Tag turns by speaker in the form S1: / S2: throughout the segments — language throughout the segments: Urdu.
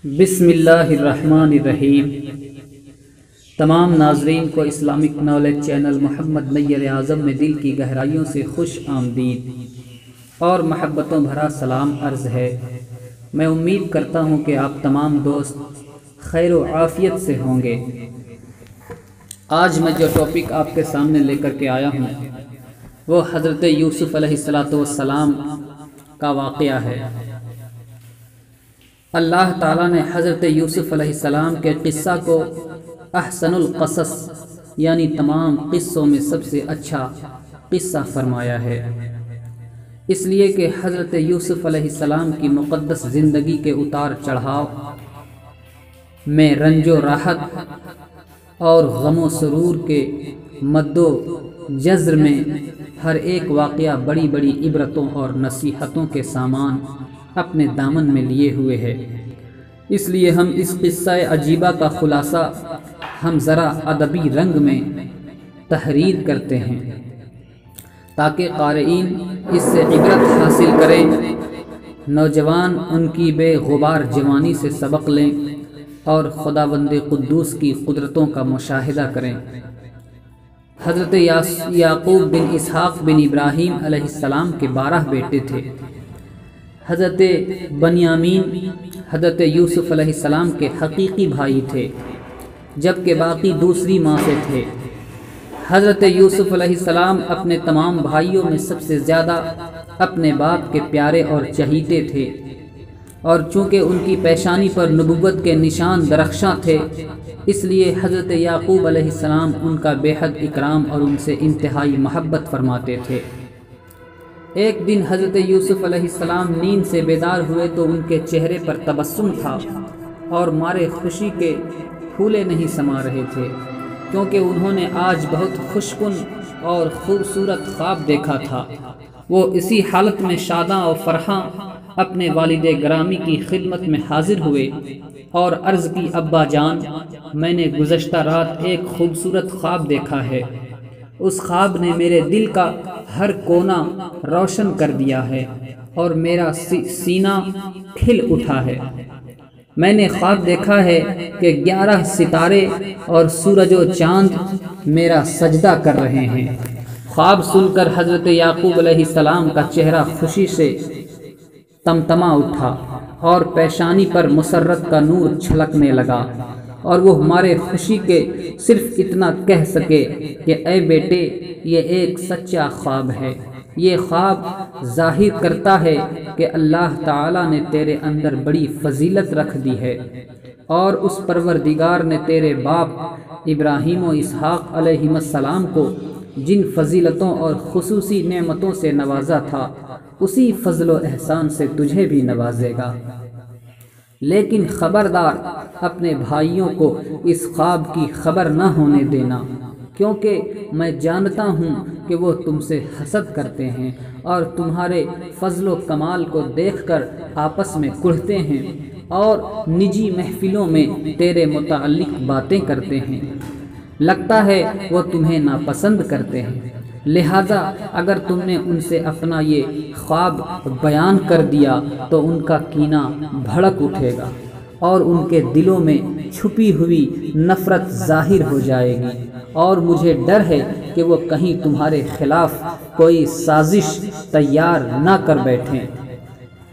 S1: بسم اللہ الرحمن الرحیم۔ تمام ناظرین کو اسلامک نالج چینل محمد نیر اعظم میں دل کی گہرائیوں سے خوش آمدید اور محبتوں بھرا سلام عرض ہے۔ میں امید کرتا ہوں کہ آپ تمام دوست خیر و عافیت سے ہوں گے۔ آج میں جو ٹاپک آپ کے سامنے لے کر کے آیا ہوں وہ حضرت یوسف علیہ السلام کا واقعہ ہے۔ اللہ تعالیٰ نے حضرت یوسف علیہ السلام کے قصہ کو احسن القصص یعنی تمام قصوں میں سب سے اچھا قصہ فرمایا ہے، اس لیے کہ حضرت یوسف علیہ السلام کی مقدس زندگی کے اتار چڑھاؤ میں رنج و راحت اور غم و سرور کے مد و جزر میں ہر ایک واقعہ بڑی بڑی عبرتوں اور نصیحتوں کے سامان اپنے دامن میں لیے ہوئے ہے۔ اس لیے ہم اس قصہ عجیبہ کا خلاصہ ہم ذرا ادبی رنگ میں تحریر کرتے ہیں تاکہ قارئین اس سے عبرت حاصل کریں، نوجوان ان کی بے غبار جوانی سے سبق لیں اور خداوند قدوس کی قدرتوں کا مشاہدہ کریں۔ حضرت یعقوب بن اسحاق بن ابراہیم علیہ السلام کے 12 بیٹے تھے۔ حضرت بنیامین حضرت یوسف علیہ السلام کے حقیقی بھائی تھے، جبکہ باقی دوسری ماں سے تھے۔ حضرت یوسف علیہ السلام اپنے تمام بھائیوں میں سب سے زیادہ اپنے باپ کے پیارے اور چہیتے تھے، اور چونکہ ان کی پیشانی پر نبوت کے نشان درخشاں تھے، اس لیے حضرت یعقوب علیہ السلام ان کا بے حد اکرام اور ان سے انتہائی محبت فرماتے تھے۔ ایک دن حضرت یوسف علیہ السلام نیند سے بیدار ہوئے تو ان کے چہرے پر تبسم تھا اور مارے خوشی کے پھولے نہیں سما رہے تھے، کیونکہ انہوں نے آج بہت خوشکن اور خوبصورت خواب دیکھا تھا۔ وہ اسی حالت میں شاداں اور فرحاں اپنے والد گرامی کی خدمت میں حاضر ہوئے اور عرض کی، ابا جان، میں نے گزشتہ رات ایک خوبصورت خواب دیکھا ہے۔ اس خواب نے میرے دل کا ہر کونا روشن کر دیا ہے اور میرا سینہ کھل اٹھا ہے۔ میں نے خواب دیکھا ہے کہ 11 ستارے اور سورج و چاند میرا سجدہ کر رہے ہیں۔ خواب سن کر حضرت یعقوب علیہ السلام کا چہرہ خوشی سے تمتما اٹھا اور پیشانی پر مسرت کا نور چھلکنے لگا، اور وہ ہمارے خوشی کے صرف اتنا کہہ سکے کہ اے بیٹے، یہ ایک سچا خواب ہے۔ یہ خواب ظاہر کرتا ہے کہ اللہ تعالیٰ نے تیرے اندر بڑی فضیلت رکھ دی ہے، اور اس پروردگار نے تیرے باپ ابراہیم و اسحاق علیہم السلام کو جن فضیلتوں اور خصوصی نعمتوں سے نوازا تھا، اسی فضل و احسان سے تجھے بھی نوازے گا۔ لیکن خبردار، اپنے بھائیوں کو اس خواب کی خبر نہ ہونے دینا، کیونکہ میں جانتا ہوں کہ وہ تم سے حسد کرتے ہیں اور تمہارے فضل و کمال کو دیکھ کر آپس میں کڑھتے ہیں اور نجی محفلوں میں تیرے متعلق باتیں کرتے ہیں۔ لگتا ہے وہ تمہیں ناپسند کرتے ہیں، لہذا اگر تم نے ان سے اپنا یہ خواب بیان کر دیا تو ان کا کینہ بھڑک اٹھے گا اور ان کے دلوں میں چھپی ہوئی نفرت ظاہر ہو جائے گی، اور مجھے ڈر ہے کہ وہ کہیں تمہارے خلاف کوئی سازش تیار نہ کر بیٹھیں۔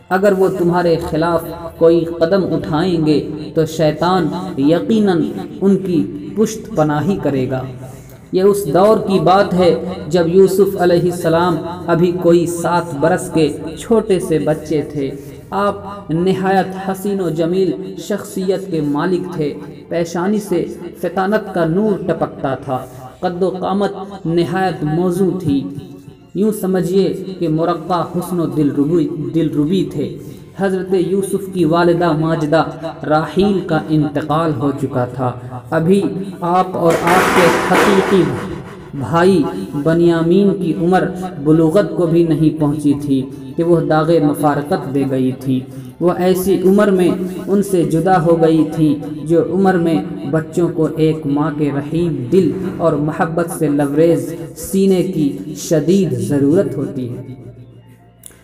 S1: اگر وہ تمہارے خلاف کوئی قدم اٹھائیں گے تو شیطان یقیناً ان کی پشت پناہی کرے گا۔ یہ اس دور کی بات ہے جب یوسف علیہ السلام ابھی کوئی 7 برس کے چھوٹے سے بچے تھے۔ آپ نہایت حسین و جمیل شخصیت کے مالک تھے، پیشانی سے فطانت کا نور ٹپکتا تھا، قد و قامت نہایت موزوں تھی، یوں سمجھیے کہ مرقع حسن و دلربی تھے۔ حضرت یوسف کی والدہ ماجدہ راحیل کا انتقال ہو چکا تھا۔ ابھی آپ اور آپ کے حقیقی بھائی بنیامین کی عمر بلوغت کو بھی نہیں پہنچی تھی کہ وہ داغ مفارقت دے گئی تھی۔ وہ ایسی عمر میں ان سے جدا ہو گئی تھی جو عمر میں بچوں کو ایک ماں کے رحیم دل اور محبت سے لبریز سینے کی شدید ضرورت ہوتی ہے۔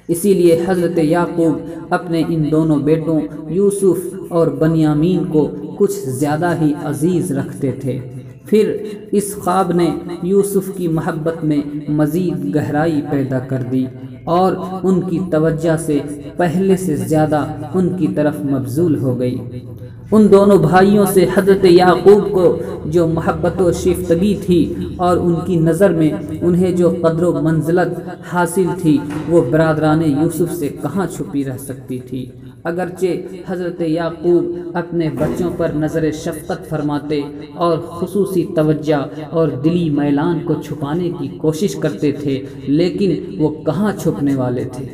S1: اسی لیے حضرت یعقوب اپنے ان دونوں بیٹوں یوسف اور بنیامین کو کچھ زیادہ ہی عزیز رکھتے تھے۔ پھر اس خواب نے یوسف کی محبت میں مزید گہرائی پیدا کر دی اور ان کی توجہ سے پہلے سے زیادہ ان کی طرف مبذول ہو گئی۔ ان دونوں بھائیوں سے حضرت یعقوب کو جو محبت و شیفتگی تھی اور ان کی نظر میں انہیں جو قدر و منزلت حاصل تھی وہ برادران یوسف سے کہاں چھپی رہ سکتی تھی۔ اگرچہ حضرت یعقوب اپنے بچوں پر نظر شفقت فرماتے اور خصوصی توجہ اور دلی میلان کو چھپانے کی کوشش کرتے تھے، لیکن وہ کہاں چھپنے والے تھے۔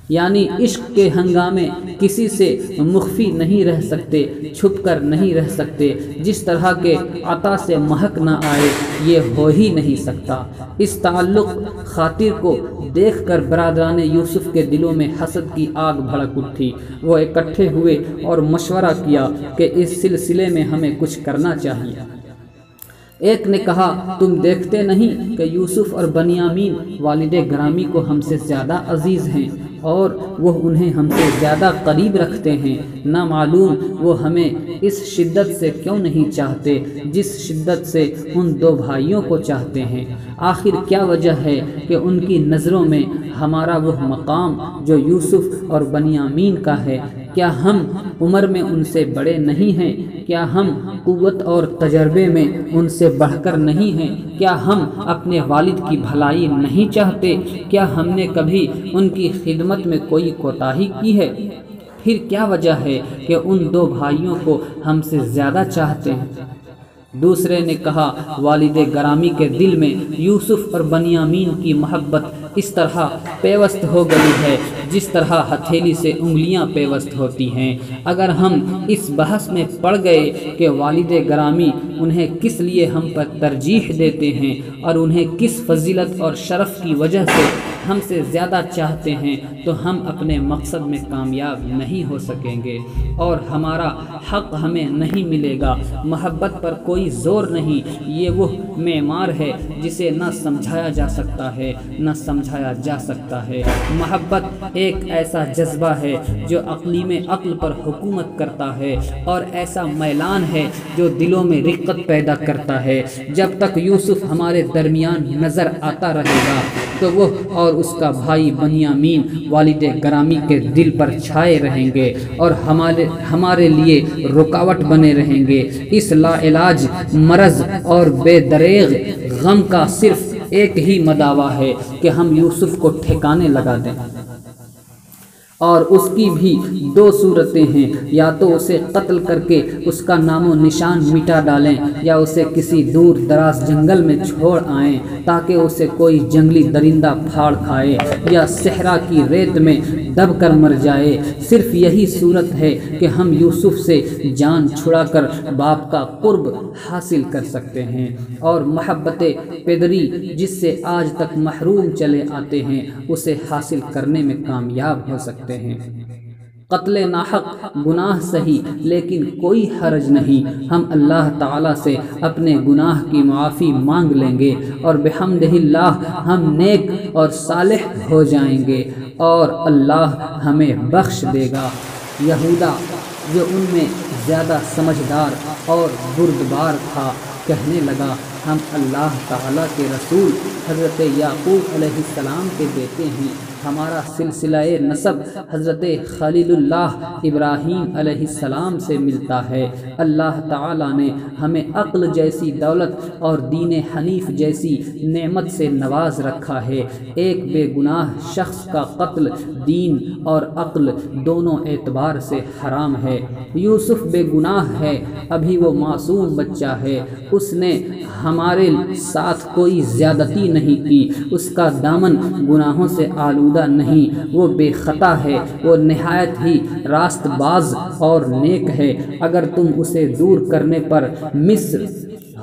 S1: یعنی عشق کے ہنگامے کسی سے مخفی نہیں رہ سکتے، چھپ کر نہیں رہ سکتے، جس طرح کے عطا سے مہک نہ آئے یہ ہو ہی نہیں سکتا۔ اس تعلق خاطر کو دیکھ کر برادران یوسف کے دلوں میں حسد کی آگ بھڑک اٹھی۔ وہ اکٹھے ہوئے اور مشورہ کیا کہ اس سلسلے میں ہمیں کچھ کرنا چاہیے۔ ایک نے کہا، تم دیکھتے نہیں کہ یوسف اور بنیامین والد گرامی کو ہم سے زیادہ عزیز ہیں اور وہ انہیں ہم سے زیادہ قریب رکھتے ہیں، نہ معلوم وہ ہمیں اس شدت سے کیوں نہیں چاہتے جس شدت سے ان دو بھائیوں کو چاہتے ہیں۔ آخر کیا وجہ ہے کہ ان کی نظروں میں ہمارا وہ مقام جو یوسف اور بنیامین کا ہے؟ کیا ہم عمر میں ان سے بڑے نہیں ہیں؟ کیا ہم قوت اور تجربے میں ان سے بڑھ کر نہیں ہیں؟ کیا ہم اپنے والد کی بھلائی نہیں چاہتے؟ کیا ہم نے کبھی ان کی خدمت میں کوئی کوتاہی کی ہے؟ پھر کیا وجہ ہے کہ ان دو بھائیوں کو ہم سے زیادہ چاہتے ہیں؟ دوسرے نے کہا، والد گرامی کے دل میں یوسف اور بنیامین کی محبت اس طرح پیوست ہو گئی ہے جس طرح ہتھیلی سے انگلیاں پیوست ہوتی ہیں۔ اگر ہم اس بحث میں پڑ گئے کہ والد گرامی انہیں کس لیے ہم پر ترجیح دیتے ہیں اور انہیں کس فضیلت اور شرف کی وجہ سے ہم سے زیادہ چاہتے ہیں، تو ہم اپنے مقصد میں کامیاب نہیں ہو سکیں گے اور ہمارا حق ہمیں نہیں ملے گا۔ محبت پر کوئی زور نہیں، یہ وہ معمار ہے جسے نہ سمجھایا جا سکتا ہے نہ سمجھایا جا سکتا ہے۔ محبت ایک ایسا جذبہ ہے جو عقلی میں عقل پر حکومت کرتا ہے اور ایسا میلان ہے جو دلوں میں رقت پیدا کرتا ہے۔ جب تک یوسف ہمارے درمیان نظر آتا رہے گا تو وہ اور اس کا بھائی بنیامین والد گرامی کے دل پر چھائے رہیں گے اور ہمارے لیے رکاوٹ بنے رہیں گے۔ اس لا علاج مرض اور بے دریغ غم کا صرف ایک ہی مداوا ہے کہ ہم یوسف کو ٹھکانے لگا دیں، اور اس کی بھی دو صورتیں ہیں، یا تو اسے قتل کر کے اس کا نام و نشان مٹا ڈالیں یا اسے کسی دور دراز جنگل میں چھوڑ آئیں تاکہ اسے کوئی جنگلی درندہ پھاڑ کھائے یا صحرا کی ریت میں دب کر مر جائے۔ صرف یہی صورت ہے کہ ہم یوسف سے جان چھڑا کر باپ کا قرب حاصل کر سکتے ہیں اور محبت پدری جس سے آج تک محروم چلے آتے ہیں اسے حاصل کرنے میں کامیاب ہو سکتے ہیں۔ قتل ناحق گناہ سہی لیکن کوئی حرج نہیں، ہم اللہ تعالیٰ سے اپنے گناہ کی معافی مانگ لیں گے اور بحمدہ اللہ ہم نیک اور صالح ہو جائیں گے اور اللہ ہمیں بخش دے گا۔ یہودا جو ان میں زیادہ سمجھدار اور بردبار تھا کہنے لگا، ہم اللہ تعالیٰ کے رسول حضرت یعقوب علیہ السلام کے بیٹے ہیں، ہمارا سلسلہ نسب حضرت خلیل اللہ ابراہیم علیہ السلام سے ملتا ہے۔ اللہ تعالیٰ نے ہمیں عقل جیسی دولت اور دین حنیف جیسی نعمت سے نواز رکھا ہے۔ ایک بے گناہ شخص کا قتل دین اور عقل دونوں اعتبار سے حرام ہے۔ یوسف بے گناہ ہے، ابھی وہ معصوم بچہ ہے، اس نے ہمارے ساتھ کوئی زیادتی نہیں کی، اس کا دامن گناہوں سے آلودہ نہیں، وہ بے خطا ہے، وہ نہایت ہی راست باز اور نیک ہے۔ اگر تم اسے دور کرنے پر مصر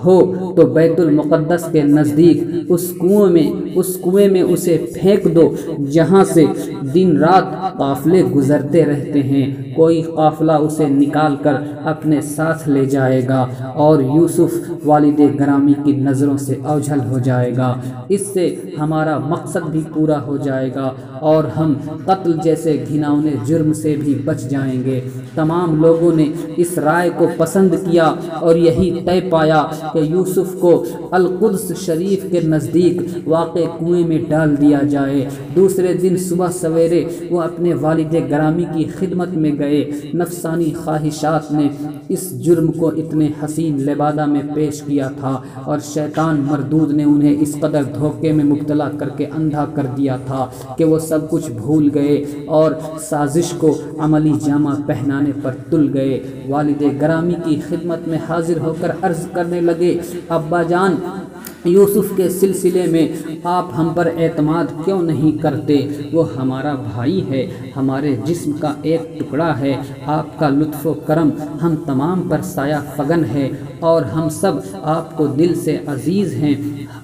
S1: ہو تو بیت المقدس کے نزدیک اس کنویں میں اسے پھینک دو جہاں سے دن رات قافلے گزرتے رہتے ہیں۔ کوئی قافلہ اسے نکال کر اپنے ساتھ لے جائے گا اور یوسف والد گرامی کی نظروں سے اوجھل ہو جائے گا۔ اس سے ہمارا مقصد بھی پورا ہو جائے گا اور ہم قتل جیسے گھناؤنے جرم سے بھی بچ جائیں گے۔ تمام لوگوں نے اس رائے کو پسند کیا اور یہی طے پایا کہ یوسف کو القدس شریف کے نزدیک واقع کنویں میں ڈال دیا جائے۔ دوسرے دن صبح سویرے وہ اپنے والد گرامی کی خدمت میں گئے۔ نفسانی خواہشات نے اس جرم کو اتنے حسین لبادہ میں پیش کیا تھا اور شیطان مردود نے انہیں اس قدر دھوکے میں مبتلا کر کے اندھا کر دیا تھا کہ وہ سب کچھ بھول گئے اور سازش کو عملی جامہ پہنانے پر تل گئے۔ والد گرامی کی خدمت میں حاضر ہو کر عرض کرنے لگے، ابا جان، یوسف کے سلسلے میں آپ ہم پر اعتماد کیوں نہیں کرتے؟ وہ ہمارا بھائی ہے، ہمارے جسم کا ایک ٹکڑا ہے۔ آپ کا لطف و کرم ہم تمام پر سایہ فگن ہے اور ہم سب آپ کو دل سے عزیز ہیں۔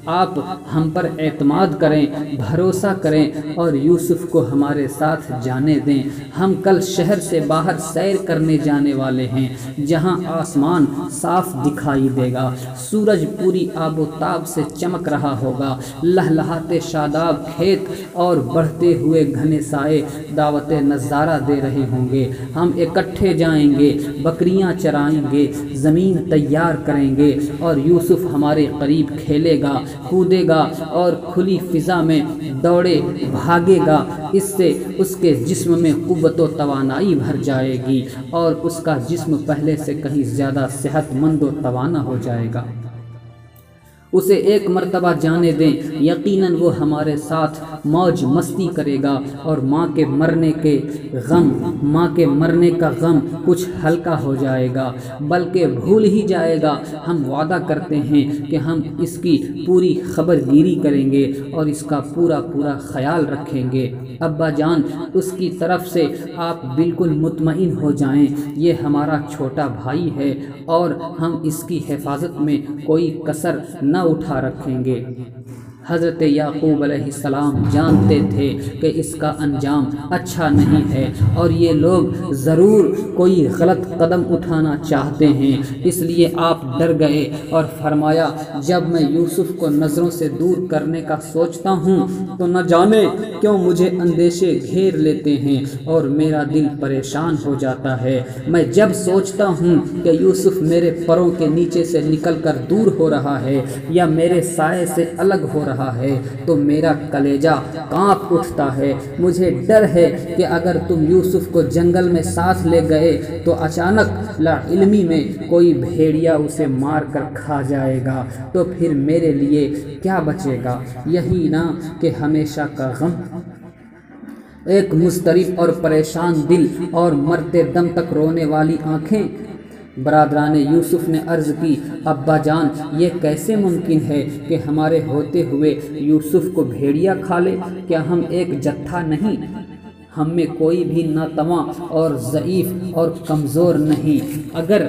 S1: آپ ہم پر اعتماد کریں، بھروسہ کریں اور یوسف کو ہمارے ساتھ جانے دیں۔ ہم کل شہر سے باہر سیر کرنے جانے والے ہیں، جہاں آسمان صاف دکھائی دے گا، سورج پوری آب و تاب سے چمک رہا ہوگا، لہلہاتے شاداب کھیت اور بڑھتے ہوئے گھنے سائے دعوت نظارہ دے رہے ہوں گے۔ ہم اکٹھے جائیں گے، بکریاں چرائیں گے، زمین تیار کریں گے اور یوسف ہمارے قریب کھیلے گا، کودے گا اور کھلی فضا میں دوڑے بھاگے گا۔ اس سے اس کے جسم میں قوت و توانائی بھر جائے گی اور اس کا جسم پہلے سے کہیں زیادہ صحت مند و توانا ہو جائے گا۔ اسے ایک مرتبہ جانے دیں، یقیناً وہ ہمارے ساتھ موج مستی کرے گا اور ماں کے مرنے کا غم کچھ ہلکا ہو جائے گا، بلکہ بھول ہی جائے گا۔ ہم وعدہ کرتے ہیں کہ ہم اس کی پوری خبر گیری کریں گے اور اس کا پورا خیال رکھیں گے۔ ابا جان، اس کی طرف سے آپ بالکل مطمئن ہو جائیں، یہ ہمارا چھوٹا بھائی ہے اور ہم اس کی حفاظت میں کوئی کسر نہ اٹھا رکھیں گے۔ حضرت یعقوب علیہ السلام جانتے تھے کہ اس کا انجام اچھا نہیں ہے اور یہ لوگ ضرور کوئی غلط قدم اٹھانا چاہتے ہیں، اس لیے آپ ڈر گئے اور فرمایا، جب میں یوسف کو نظروں سے دور کرنے کا سوچتا ہوں تو نہ جانے کیوں مجھے اندیشے گھیر لیتے ہیں اور میرا دل پریشان ہو جاتا ہے۔ میں جب سوچتا ہوں کہ یوسف میرے پروں کے نیچے سے نکل کر دور ہو رہا ہے یا میرے سائے سے الگ ہو رہا ہے تو میرا کلیجہ کانپ اٹھتا ہے۔ مجھے ڈر ہے کہ اگر تم یوسف کو جنگل میں ساتھ لے گئے تو اچانک لا علمی میں کوئی بھیڑیا اسے مار کر کھا جائے گا تو پھر میرے لیے کیا بچے گا؟ یہی نہ کہ ہمیشہ کا غم۔ ایک مضطرب اور پریشان دل اور مرتے دم تک رونے والی آنکھیں۔ برادران یوسف نے عرض کی، ابا جان، یہ کیسے ممکن ہے کہ ہمارے ہوتے ہوئے یوسف کو بھیڑیا کھا لے؟ کیا ہم ایک جتھا نہیں؟ ہم میں کوئی بھی ناتواں اور ضعیف اور کمزور نہیں۔ اگر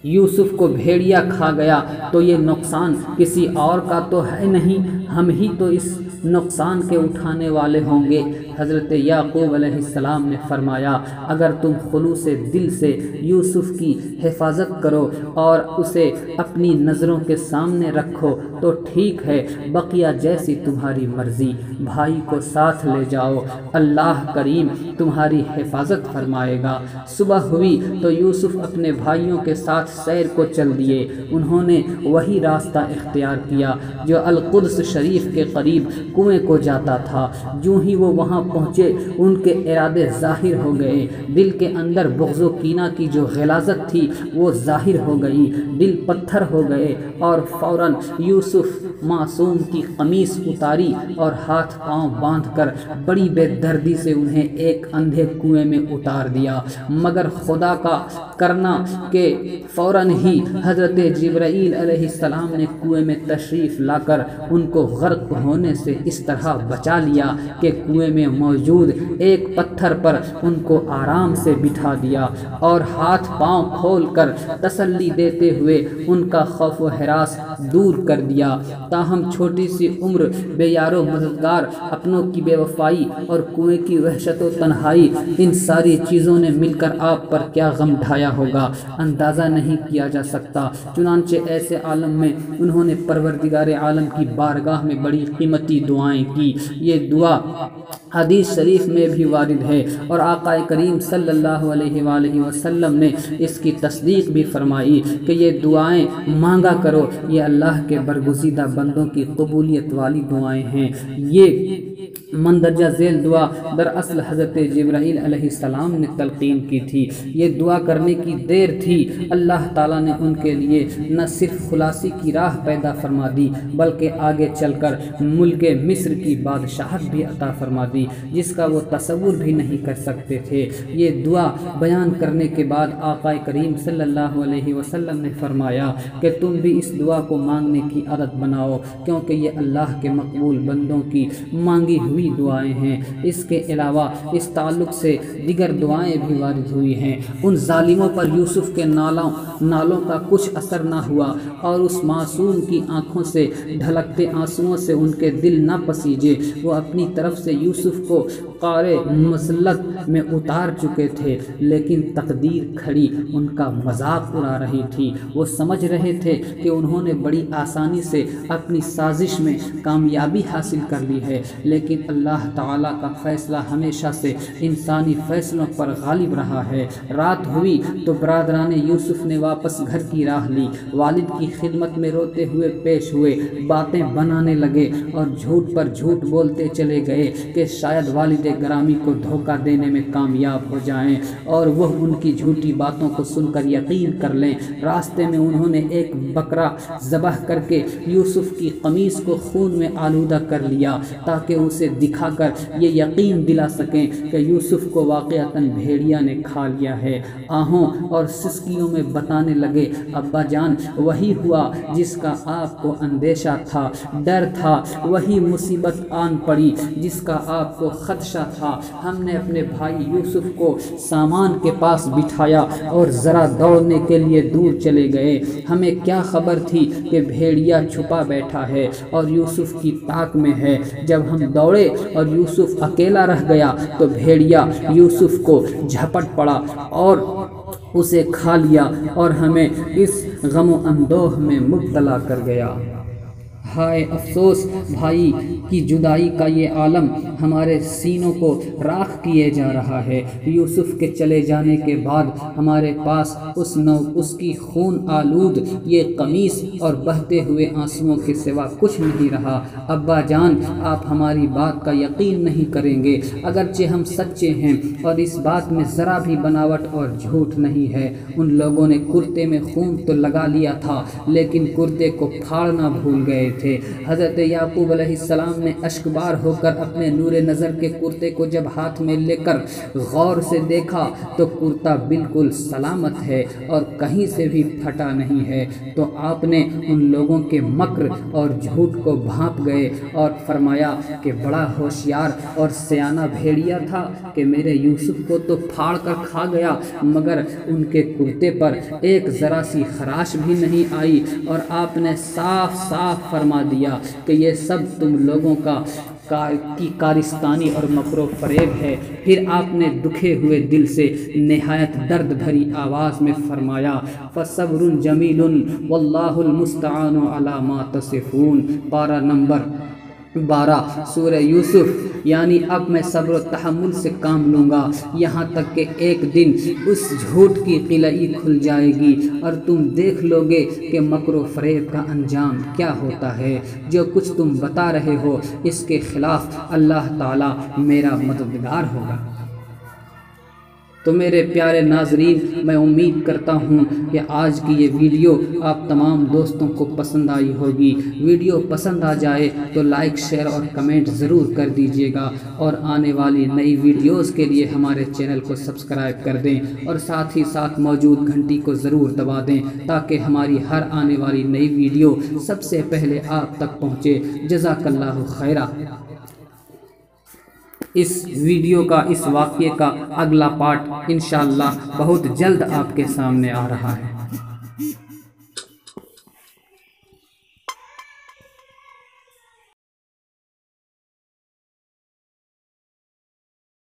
S1: یوسف کو بھیڑیا کھا گیا تو یہ نقصان کسی اور کا تو ہے نہیں، ہم ہی تو اس نقصان کے اٹھانے والے ہوں گے۔ حضرت یعقوب علیہ السلام نے فرمایا، اگر تم خلوص دل سے یوسف کی حفاظت کرو اور اسے اپنی نظروں کے سامنے رکھو تو ٹھیک ہے، بقیہ جیسی تمہاری مرضی۔ بھائی کو ساتھ لے جاؤ، اللہ کریم تمہاری حفاظت فرمائے گا۔ صبح ہوئی تو یوسف اپنے بھائیوں کے ساتھ سیر کو چل دیے۔ انہوں نے وہی راستہ اختیار کیا جو القدس شریف کے قریب کنویں کو جاتا تھا۔ جو ہی وہ وہاں پہنچے ان کے ارادے ظاہر ہو گئے۔ دل کے اندر بغض و کینہ کی جو غلاظت تھی وہ ظاہر ہو گئی، دل پتھر ہو گئے اور فوراً یوسف معصوم کی قمیص اتاری اور ہاتھ پاؤں باندھ کر بڑی بے دردی سے انہیں ایک اندھے کنویں میں اتار دیا۔ مگر خدا کا کرنا کہ فوراً ہی حضرت جبرائیل علیہ السلام نے کنویں میں تشریف لا کر ان کو غرق ہونے سے اس طرح بچا لیا کہ کنویں میں موجود ایک پتھر پر ان کو آرام سے بٹھا دیا اور ہاتھ پاؤں کھول کر تسلی دیتے ہوئے ان کا خوف و ہراس دور کر دیا۔ تاہم چھوٹی سی عمر، بے یار و مددگار، اپنوں کی بے وفائی اور کنویں کی وحشت و تنہائی، ان ساری چیزوں نے مل کر آپ پر کیا غم ڈھایا ہوگا، اندازہ نہیں کیا جا سکتا۔ چنانچہ ایسے عالم میں انہوں نے پروردگار عالم کی بارگاہ میں بڑی قیمتی دعائیں کی۔ یہ دعا حدیث شریف میں بھی وارد ہے اور آقا کریم صلی اللہ علیہ وآلہ وسلم نے اس کی تصدیق بھی فرمائی کہ یہ دعائیں مانگا کرو، یہ اللہ کے برگزیدہ بندوں کی قبولیت والی دعائیں ہیں۔ یہ مندرجہ ذیل دعا دراصل حضرت جبرائیل علیہ السلام نے تلقین کی تھی۔ یہ دعا کرنے کی دیر تھی، اللہ تعالیٰ نے ان کے لیے نہ صرف خلاصی کی راہ پیدا فرما دی بلکہ آگے چل کر ملک مصر کی بادشاہت بھی عطا فرما دی، جس کا وہ تصور بھی نہیں کر سکتے تھے۔ یہ دعا بیان کرنے کے بعد آقا کریم صلی اللہ علیہ وسلم نے فرمایا کہ تم بھی اس دعا کو مانگنے کی عادت بناؤ، کیونکہ یہ اللہ کے مقبول بندوں کی مانگی ہوئی دعائیں ہیں۔ اس کے علاوہ اس تعلق سے دیگر دعائیں بھی وارد ہوئی ہیں۔ ان ظالموں پر یوسف کے نالوں کا کچھ اثر نہ ہوا اور اس معصوم کی آنکھوں سے ڈھلکتے آنسوؤں سے ان کے دل نہ پسیجے۔ وہ اپنی طرف سے یوسف کو قعر مسلط میں اتار چکے تھے، لیکن تقدیر کھڑی ان کا مذاق اڑا رہی تھی۔ وہ سمجھ رہے تھے کہ انہوں نے بڑی آسانی سے اپنی سازش میں کامیابی حاصل کر لی ہے، لیکن اللہ تعالیٰ کا فیصلہ ہمیشہ سے انسانی فیصلوں پر غالب رہا ہے۔ رات ہوئی تو برادران یوسف نے واپس گھر کی راہ لی، والد کی خدمت میں روتے ہوئے پیش ہوئے، باتیں بنانے لگے اور جھوٹ پر جھوٹ بولتے چلے گئے کہ شاید والد گرامی کو دھوکہ دینے میں کامیاب ہو جائیں اور وہ ان کی جھوٹی باتوں کو سن کر یقین کر لیں۔ راستے میں انہوں نے ایک بکرا ذبح کر کے یوسف کی قمیص کو خون میں آلودہ کر لیا تاکہ اسے دکھا کر یہ یقین دلا سکیں کہ یوسف کو واقعتاً بھیڑیا نے کھا لیا ہے۔ آہوں اور سسکیوں میں بتانے لگے، ابا جان وہی ہوا جس کا آپ کو اندیشہ تھا، ڈر تھا، وہی مصیبت آن پڑی جس کا آپ کو خدشہ تھا۔ ہم نے اپنے بھائی یوسف کو سامان کے پاس بٹھایا اور ذرا دوڑنے کے لیے دور چلے گئے۔ ہمیں کیا خبر تھی کہ بھیڑیا چھپا بیٹھا ہے اور یوسف کی طاق میں ہے۔ جب ہم دوڑے اور یوسف اکیلا رہ گیا تو بھیڑیا یوسف کو جھپٹ پڑا اور اسے کھا لیا اور ہمیں اس غم و اندوہ میں مبتلا کر گیا۔ ہائے افسوس، بھائی کی جدائی کا یہ عالم ہمارے سینوں کو راکھ کیے جا رہا ہے۔ یوسف کے چلے جانے کے بعد ہمارے پاس اس کی خون آلود یہ قمیص اور بہتے ہوئے آنسوؤں کے سوا کچھ نہیں رہا۔ ابا جان، آپ ہماری بات کا یقین نہیں کریں گے، اگرچہ ہم سچے ہیں اور اس بات میں ذرا بھی بناوٹ اور جھوٹ نہیں ہے۔ ان لوگوں نے کرتے میں خون تو لگا لیا تھا لیکن کرتے کو پھاڑنا بھول گئے تھے۔ حضرت یعقوب علیہ السلام نے اشکبار ہو کر اپنے نور نظر کے کرتے کو جب ہاتھ میں لے کر غور سے دیکھا تو کرتا بالکل سلامت ہے اور کہیں سے بھی پھٹا نہیں ہے۔ تو آپ نے ان لوگوں کے مکر اور جھوٹ کو بھانپ گئے اور فرمایا کہ بڑا ہوشیار اور سیانہ بھیڑیا تھا کہ میرے یوسف کو تو پھاڑ کر کھا گیا، مگر ان کے کرتے پر ایک ذرا سی خراش بھی نہیں آئی، اور آپ نے صاف صاف فرما دیا کہ یہ سب تم لوگوں کی کارستانی اور مکر و فریب ہے۔ پھر آپ نے دکھے ہوئے دل سے نہایت درد بھری آواز میں فرمایا، فَصَبْرٌ جَمِيلٌ وَاللَّهُ الْمُسْتَعَانُ عَلَى مَا تَصِفُونَ۔ پارہ نمبر 12 سورہ یوسف۔ یعنی اب میں صبر و تحمل سے کام لوں گا یہاں تک کہ ایک دن اس جھوٹ کی قلعی کھل جائے گی اور تم دیکھ لو گے کہ مکر و فریب کا انجام کیا ہوتا ہے۔ جو کچھ تم بتا رہے ہو اس کے خلاف اللہ تعالیٰ میرا مددگار ہوگا۔ تو میرے پیارے ناظرین، میں امید کرتا ہوں کہ آج کی یہ ویڈیو آپ تمام دوستوں کو پسند آئی ہوگی۔ ویڈیو پسند آ جائے تو لائک، شیئر اور کمنٹ ضرور کر دیجیے گا، اور آنے والی نئی ویڈیوز کے لیے ہمارے چینل کو سبسکرائب کر دیں اور ساتھ ہی ساتھ موجود گھنٹی کو ضرور دبا دیں تاکہ ہماری ہر آنے والی نئی ویڈیو سب سے پہلے آپ تک پہنچے۔ جزاک اللہ خیرہ۔ اس ویڈیو کا، اس واقعے کا اگلا پارٹ انشاءاللہ بہت جلد آپ کے سامنے آ رہا ہے۔